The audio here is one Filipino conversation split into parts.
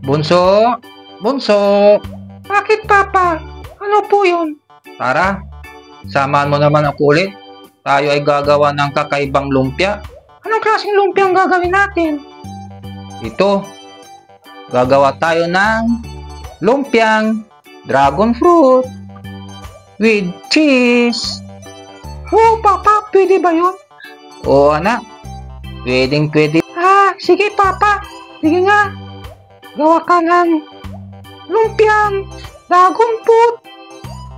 Bunso! Bunso! Bakit, Papa? Ano po yun? Tara, samahan mo naman ako ulit. Tayo ay gagawa ng kakaibang lumpia. Anong klaseng lumpia ang gagawin natin? Ito, gagawa tayo ng lumpiang dragon fruit with cheese. Oh, Papa, pwede ba yun? Oo anak, pwede. Sige, Papa. Sige nga. Gawa ka ng lumpiang dragon fruit.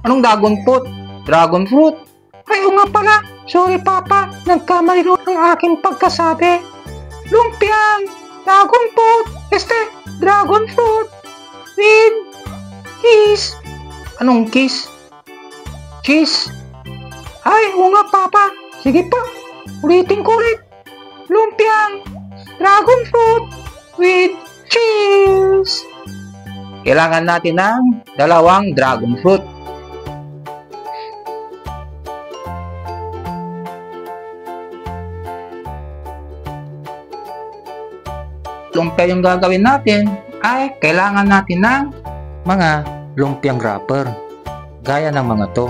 Anong dragon fruit? Dragon fruit? Ay, oo nga pala. Sorry, Papa. Nagkamali ang aking pagkasabi. Lumpiang dragon fruit. Dragon fruit with cheese. Anong kiss? Cheese? Ay, oo nga, Papa. Sige pa. Ulitin ko ulit. Lumpiang dragon fruit with cheese. Kailangan natin ng 2 dragon fruit. Lumpia yung gagawin natin ay kailangan natin ng mga lumpiang wrapper gaya ng mga to.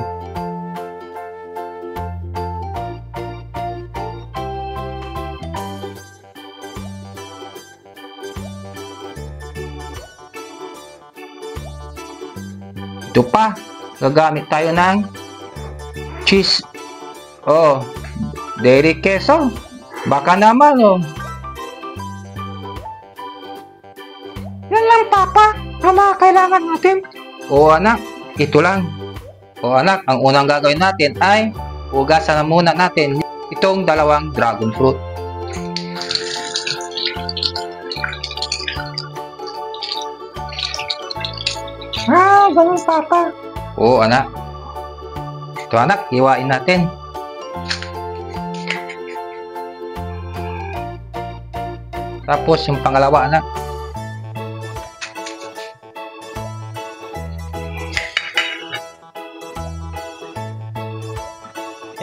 Ito pa, gagamit tayo ng cheese. Oh, dairy queso. Baka naman oh. Yan lang, Papa. Ang mga kailangan natin. Oo anak, ito lang. Oo anak, ang unang gagawin natin ay hugasan na muna natin itong 2 dragon fruit. Ganun, Papa. Oo anak. Ito anak, hiwain natin. Tapos yung pangalawa anak.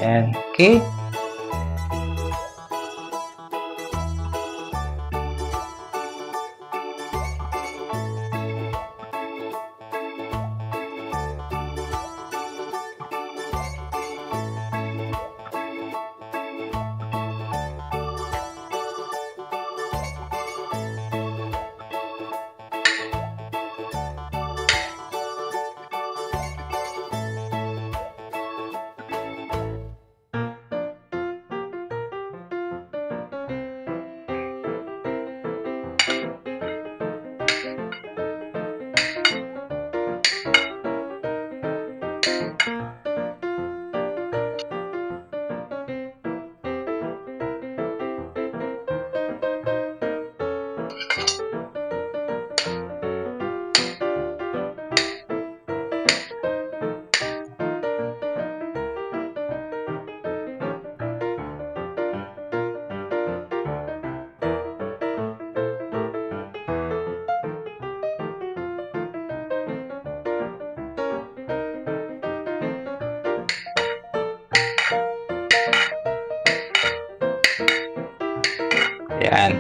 Ayan, okay. Ayan.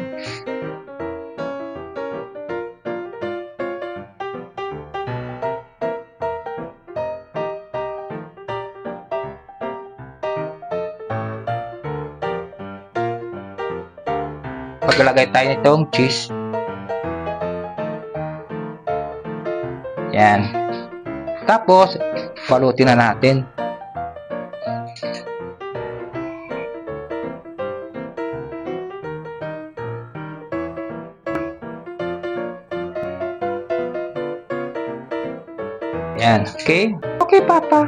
Paglalagay tayo nitong cheese. Ayan. Tapos, balutin na natin. Ayan, okay? Okay, Papa.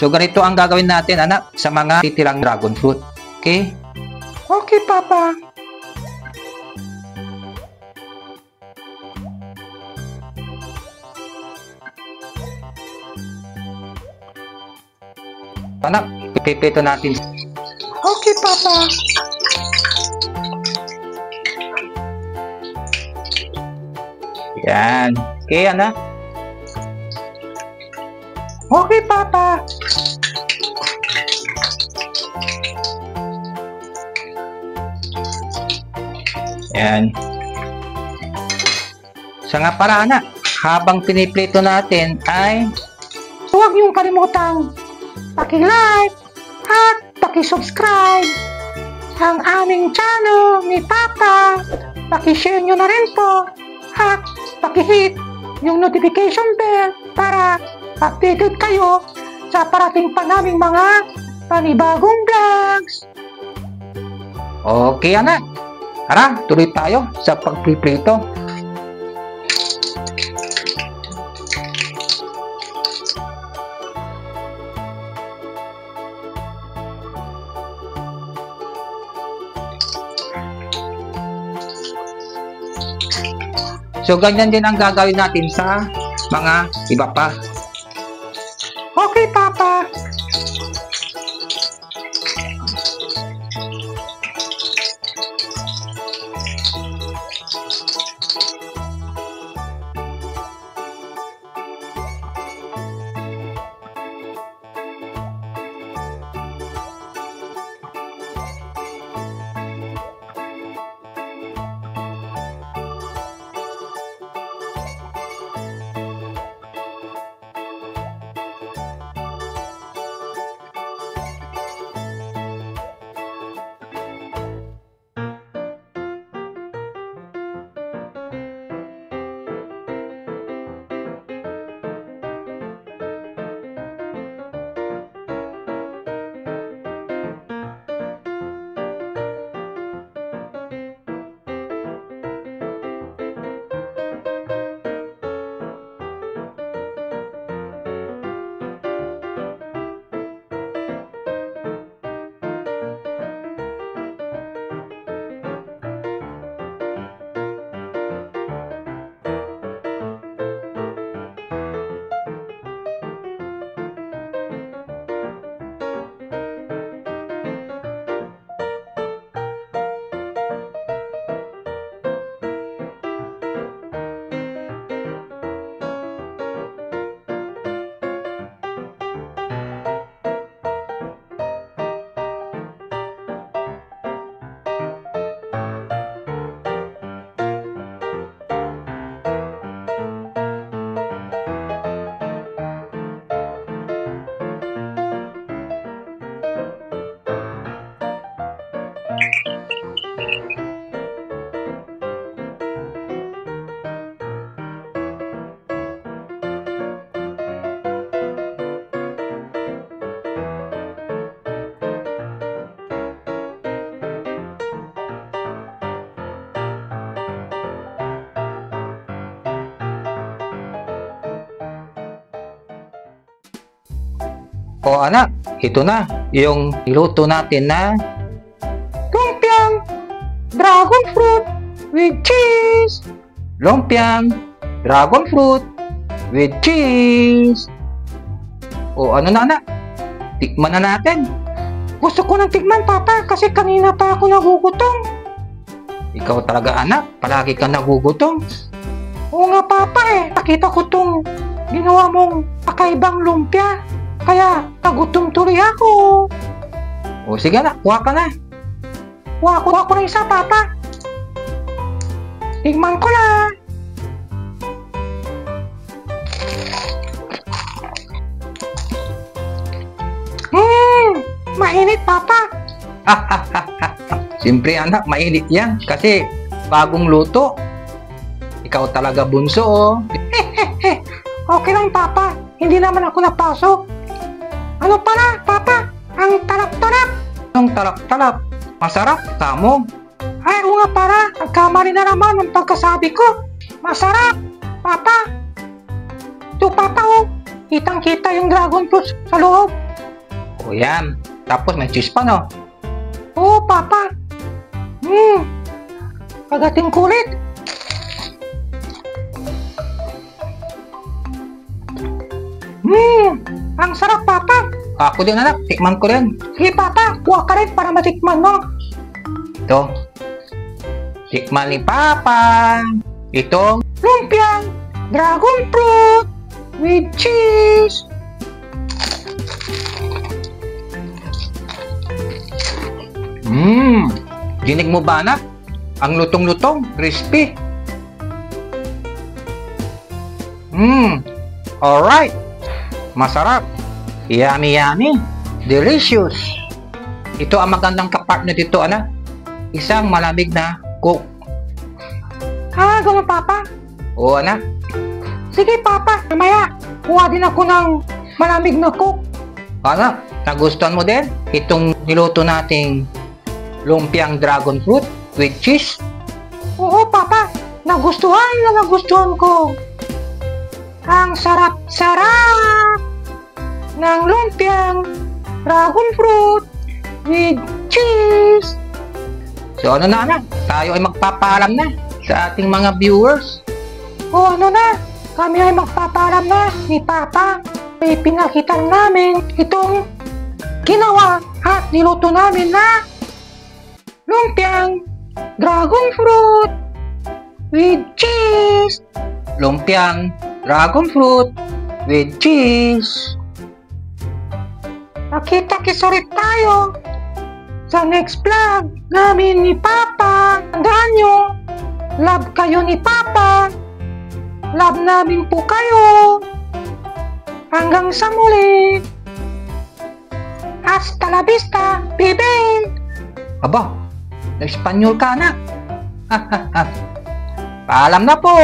So, ganito ang gagawin natin, anak, sa mga titirang dragon fruit. Okay? Okay, Papa. Anak, ipiprito natin. Okay, Papa. Yan. Okay, anak. Okay, Papa. Yan. Sa nga pala, anak, habang piniprito natin ay Huwag niyong kalimutang paki-like at paki-subscribe ang aming channel ni Papa. Paki-share niyo na rin po at paki-hit yung notification bell para updated kayo sa parating pa naming mga panibagong vlogs. okay, anak. Tara, tuloy tayo sa pagpiprito. So, ganyan din ang gagawin natin sa mga iba pa. Okay, Papa. O anak, ito na yung niluto natin na Lumpiang dragon fruit with cheese. lumpiang dragon fruit with cheese. O ano na anak, tikman na natin. Gusto ko ng tigman, Papa, kasi kanina pa ako nagugutom. Ikaw talaga anak, palagi kang nagugutom. Oo nga, Papa eh. Nakita ko tong ginawa mong kakaibang lumpia. Kaya nagutom tuloy ako. O sige anak, kuha ka na. Kuha ko na isa, Papa. Tigman ko na. Mainit, Papa. Siyempre anak, mainit yan kasi bagong luto. Ikaw talaga bunso oh. Okay lang, Papa. Hindi naman ako napasok. Ano pala, Papa? Ang talap-talap. Ang talap-talap, masarap kamo. Ay, oo nga, para. Nagkamali na naman ang pagkasabi ko. Masarap, Papa. Ito, Papa, oh. Kitang-kita yung dragon fruit sa loob. O yan. Tapos may cheese pa, no? Oo, Papa. Kagating kulit. Ang sarap, Papa. Ako din, anak. Tikman ko rin. Sige, Papa. Kuha ka rin para matikman mo. Ito. Tikman ni Papa. Itong Lumpiang dragon fruit with cheese. Dinig mo ba, anak? Ang lutong-lutong, crispy. Alright. Masarap. Yummy, yummy. Delicious. Ito ang magandang kapartner dito, anak. Isang malamig na Coke. Ganun, Papa. Oo, anak. Sige, Papa. Mamaya, kuha din ako ng malamig na Coke. Anak, nagustuhan mo din itong niluto nating lumpiang dragon fruit with cheese? Oo, Papa. Nagustuhan ko. Ang sarap-sarap ng lumpiang dragon fruit with cheese. So ano na, anak? Tayo ay magpapaalam na sa ating mga viewers. O ano na, kami ay magpapaalam na ni Papa. Pinakita namin itong ginawa at niluto namin na lumpiang dragon fruit with cheese. Lumpiang dragon fruit with cheese. Nakita-kits ulit tayo sa next vlog namin ni Papa. Tandaan nyo, love kayo ni Papa. Love namin po kayo. Hanggang sa muli. Hasta la vista, baby. Aba, na-Espanyol ka, anak. Paalam na po.